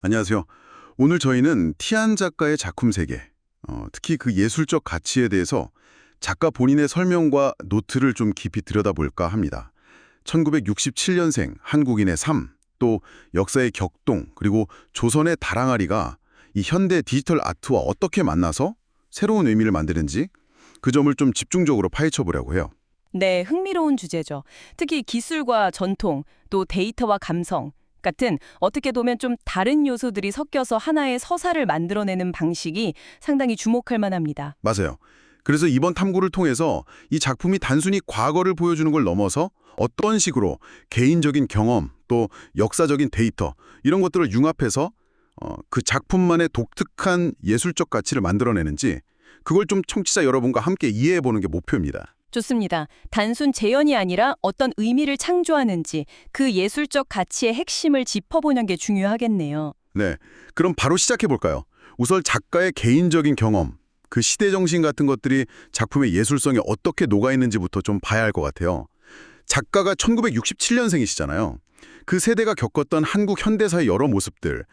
안녕하세요. 오늘 저희는 티안 작가의 작품 세계, 특히 그 예술적 가치에 대해서 작가 본인의 설명과 노트를 좀 깊이 들여다볼까 합니다. 1967년생 한국인의 삶, 또 역사의 격동, 그리고 조선의 다랑아리가 이 현대 디지털 아트와 어떻게 만나서 새로운 의미를 만드는지 그 점을 좀 집중적으로 파헤쳐 보려고 해요. 네, 흥미로운 주제죠. 특히 기술과 전통, 또 데이터와 감성 같은 어떻게 보면 좀 다른 요소들이 섞여서 하나의 서사를 만들어내는 방식이 상당히 주목할 만합니다. 맞아요. 그래서 이번 탐구를 통해서 이 작품이 단순히 과거를 보여주는 걸 넘어서 어떤 식으로 개인적인 경험 또 역사적인 데이터 이런 것들을 융합해서 그 작품만의 독특한 예술적 가치를 만들어내는지 그걸 좀 청취자 여러분과 함께 이해해보는 게 목표입니다. 좋습니다. 단순 재현이 아니라 어떤 의미를 창조하는지 그 예술적 가치의 핵심을 짚어보는 게 중요하겠네요. 네, 그럼 바로 시작해볼까요? 우선 작가의 개인적인 경험, 그 시대 정신 같은 것들이 작품의 예술성에 어떻게 녹아있는지부터 좀 봐야 할 것 같아요. 작가가 1967년생이시잖아요. 그 세대가 겪었던 한국 현대사의 여러 모습들,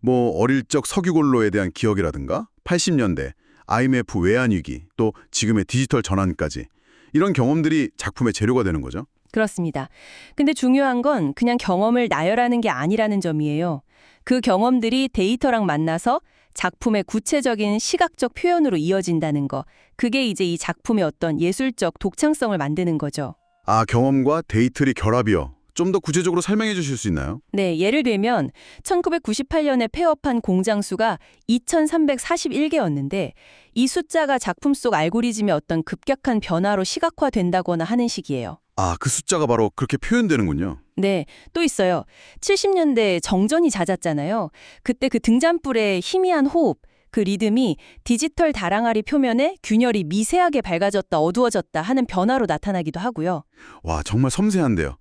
뭐 어릴 적 석유골로에 대한 기억이라든가 80년대, IMF 외환위기, 또 지금의 디지털 전환까지 이런 경험들이 작품의 재료가 되는 거죠. 그렇습니다. 근데 중요한 건 그냥 경험을 나열하는 게 아니라는 점이에요. 그 경험들이 데이터랑 만나서 작품의 구체적인 시각적 표현으로 이어진다는 거. 그게 이제 이 작품의 어떤 예술적 독창성을 만드는 거죠. 아, 경험과 데이터의 결합이요. 좀 더 구체적으로 설명해 주실 수 있나요? 네, 예를 들면 1998년에 폐업한 공장 수가 2,341개였는데 이 숫자가 작품 속 알고리즘의 어떤 급격한 변화로 시각화된다거나 하는 식이에요. 아, 그 숫자가 바로 그렇게 표현되는군요. 네, 또 있어요. 70년대 정전이 잦았잖아요. 그때 그 등잔불의 희미한 호흡, 그 리듬이 디지털 다랑아리 표면에 균열이 미세하게 밝아졌다 어두워졌다 하는 변화로 나타나기도 하고요. 와, 정말 섬세한데요.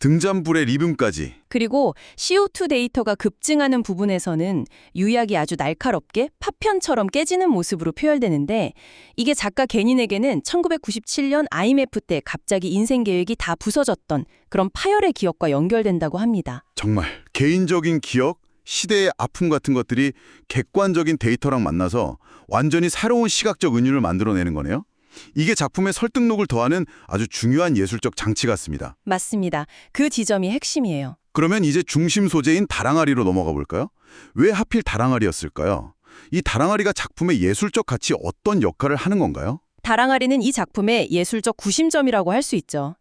등잔불의 리듬까지. 그리고 CO2 데이터가 급증하는 부분에서는 유약이 아주 날카롭게 파편처럼 깨지는 모습으로 표현되는데 이게 작가 개인에게는 1997년 IMF 때 갑자기 인생 계획이 다 부서졌던 그런 파열의 기억과 연결된다고 합니다. 정말 개인적인 기억, 시대의 아픔 같은 것들이 객관적인 데이터랑 만나서 완전히 새로운 시각적 은유를 만들어내는 거네요. 이게 작품의 설득력을 더하는 아주 중요한 예술적 장치 같습니다. 맞습니다. 그 지점이 핵심이에요. 그러면 이제 중심 소재인 다랑아리로 넘어가 볼까요? 왜 하필 다랑아리였을까요? 이 다랑아리가 작품의 예술적 가치에 어떤 역할을 하는 건가요? 다랑아리는 이 작품의 예술적 구심점이라고 할 수 있죠.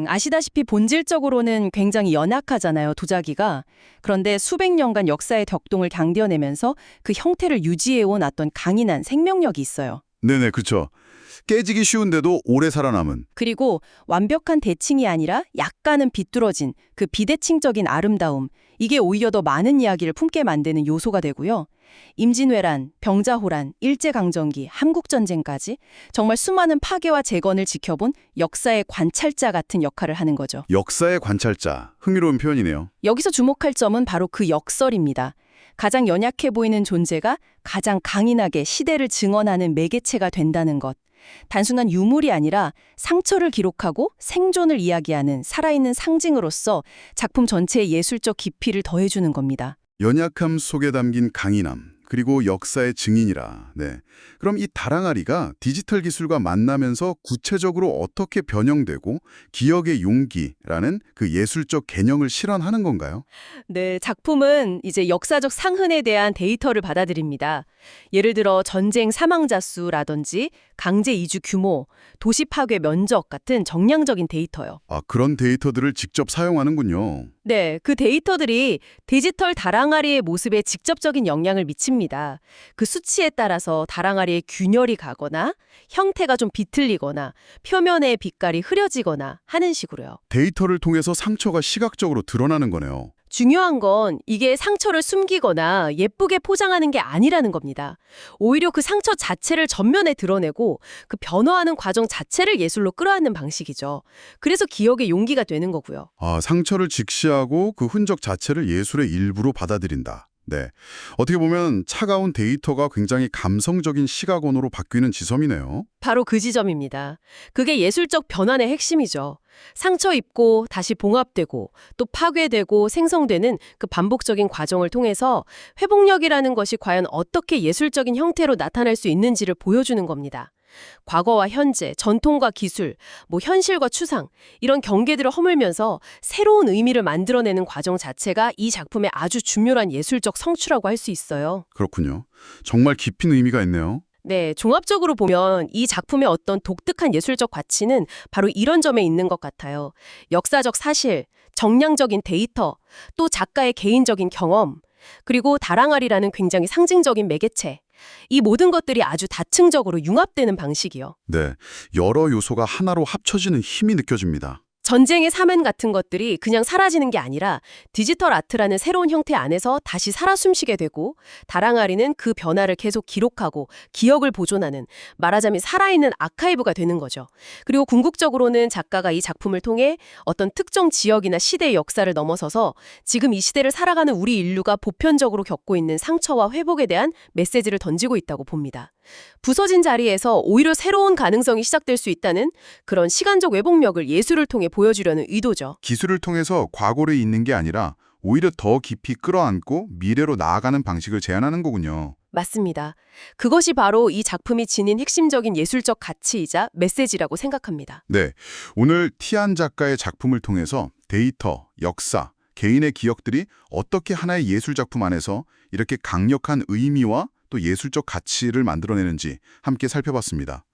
아시다시피 본질적으로는 굉장히 연약하잖아요, 도자기가. 그런데 수백 년간 역사의 격동을 견뎌내면서 그 형태를 유지해온 어떤 강인한 생명력이 있어요. 네네, 그렇죠. 깨지기 쉬운데도 오래 살아남은. 그리고 완벽한 대칭이 아니라 약간은 비뚤어진 그 비대칭적인 아름다움, 이게 오히려 더 많은 이야기를 품게 만드는 요소가 되고요. 임진왜란, 병자호란, 일제강점기, 한국전쟁까지 정말 수많은 파괴와 재건을 지켜본 역사의 관찰자 같은 역할을 하는 거죠. 역사의 관찰자, 흥미로운 표현이네요. 여기서 주목할 점은 바로 그 역설입니다. 가장 연약해 보이는 존재가 가장 강인하게 시대를 증언하는 매개체가 된다는 것. 단순한 유물이 아니라 상처를 기록하고 생존을 이야기하는 살아있는 상징으로서 작품 전체의 예술적 깊이를 더해주는 겁니다. 연약함 속에 담긴 강인함, 그리고 역사의 증인이라. 네. 그럼 이 다랑아리가 디지털 기술과 만나면서 구체적으로 어떻게 변형되고 기억의 용기라는 그 예술적 개념을 실현하는 건가요? 네, 작품은 이제 역사적 상흔에 대한 데이터를 받아들입니다. 예를 들어 전쟁 사망자 수라든지 강제 이주 규모, 도시 파괴 면적 같은 정량적인 데이터요. 아, 그런 데이터들을 직접 사용하는군요. 네, 그 데이터들이 디지털 다랑아리의 모습에 직접적인 영향을 미칩니다. 그 수치에 따라서 다랑아리의 균열이 가거나 형태가 좀 비틀리거나 표면의 빛깔이 흐려지거나 하는 식으로요. 데이터를 통해서 상처가 시각적으로 드러나는 거네요. 중요한 건 이게 상처를 숨기거나 예쁘게 포장하는 게 아니라는 겁니다. 오히려 그 상처 자체를 전면에 드러내고 그 변화하는 과정 자체를 예술로 끌어안는 방식이죠. 그래서 기억의 용기가 되는 거고요. 아, 상처를 직시하고 그 흔적 자체를 예술의 일부로 받아들인다. 네. 어떻게 보면 차가운 데이터가 굉장히 감성적인 시각원으로 바뀌는 지점이네요. 바로 그 지점입니다. 그게 예술적 변환의 핵심이죠. 상처 입고 다시 봉합되고 또 파괴되고 생성되는 그 반복적인 과정을 통해서 회복력이라는 것이 과연 어떻게 예술적인 형태로 나타날 수 있는지를 보여주는 겁니다. 과거와 현재, 전통과 기술, 현실과 추상 이런 경계들을 허물면서 새로운 의미를 만들어내는 과정 자체가 이 작품의 아주 중요한 예술적 성취라고 할 수 있어요. 그렇군요. 정말 깊은 의미가 있네요. 네, 종합적으로 보면 이 작품의 어떤 독특한 예술적 가치는 바로 이런 점에 있는 것 같아요. 역사적 사실, 정량적인 데이터, 또 작가의 개인적인 경험, 그리고 다랑알이라는 굉장히 상징적인 매개체. 이 모든 것들이 아주 다층적으로 융합되는 방식이요. 네. 여러 요소가 하나로 합쳐지는 힘이 느껴집니다. 전쟁의 사면 같은 것들이 그냥 사라지는 게 아니라 디지털 아트라는 새로운 형태 안에서 다시 살아 숨쉬게 되고 다랑아리는 그 변화를 계속 기록하고 기억을 보존하는 말하자면 살아있는 아카이브가 되는 거죠. 그리고 궁극적으로는 작가가 이 작품을 통해 어떤 특정 지역이나 시대의 역사를 넘어서서 지금 이 시대를 살아가는 우리 인류가 보편적으로 겪고 있는 상처와 회복에 대한 메시지를 던지고 있다고 봅니다. 부서진 자리에서 오히려 새로운 가능성이 시작될 수 있다는 그런 시간적 회복력을 예술을 통해 보여주려는 의도죠. 기술을 통해서 과거를 잇는 게 아니라 오히려 더 깊이 끌어안고 미래로 나아가는 방식을 제안하는 거군요. 맞습니다. 그것이 바로 이 작품이 지닌 핵심적인 예술적 가치이자 메시지라고 생각합니다. 네. 오늘 티안 작가의 작품을 통해서 데이터, 역사, 개인의 기억들이 어떻게 하나의 예술 작품 안에서 이렇게 강력한 의미와 또 예술적 가치를 만들어내는지 함께 살펴봤습니다.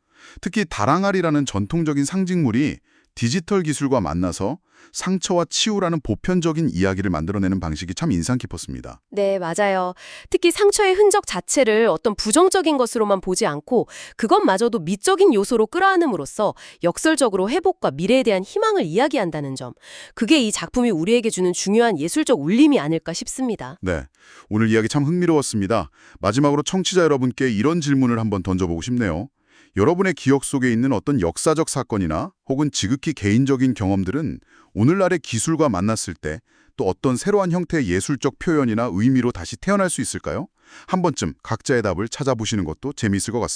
특히 다랑알이라는 전통적인 상징물이 디지털 기술과 만나서 상처와 치유라는 보편적인 이야기를 만들어내는 방식이 참 인상 깊었습니다. 네, 맞아요. 특히 상처의 흔적 자체를 어떤 부정적인 것으로만 보지 않고 그것마저도 미적인 요소로 끌어안음으로써 역설적으로 회복과 미래에 대한 희망을 이야기한다는 점. 그게 이 작품이 우리에게 주는 중요한 예술적 울림이 아닐까 싶습니다. 네, 오늘 이야기 참 흥미로웠습니다. 마지막으로 청취자 여러분께 이런 질문을 한번 던져보고 싶네요. 여러분의 기억 속에 있는 어떤 역사적 사건이나 혹은 지극히 개인적인 경험들은 오늘날의 기술과 만났을 때 또 어떤 새로운 형태의 예술적 표현이나 의미로 다시 태어날 수 있을까요? 한 번쯤 각자의 답을 찾아보시는 것도 재미있을 것 같습니다.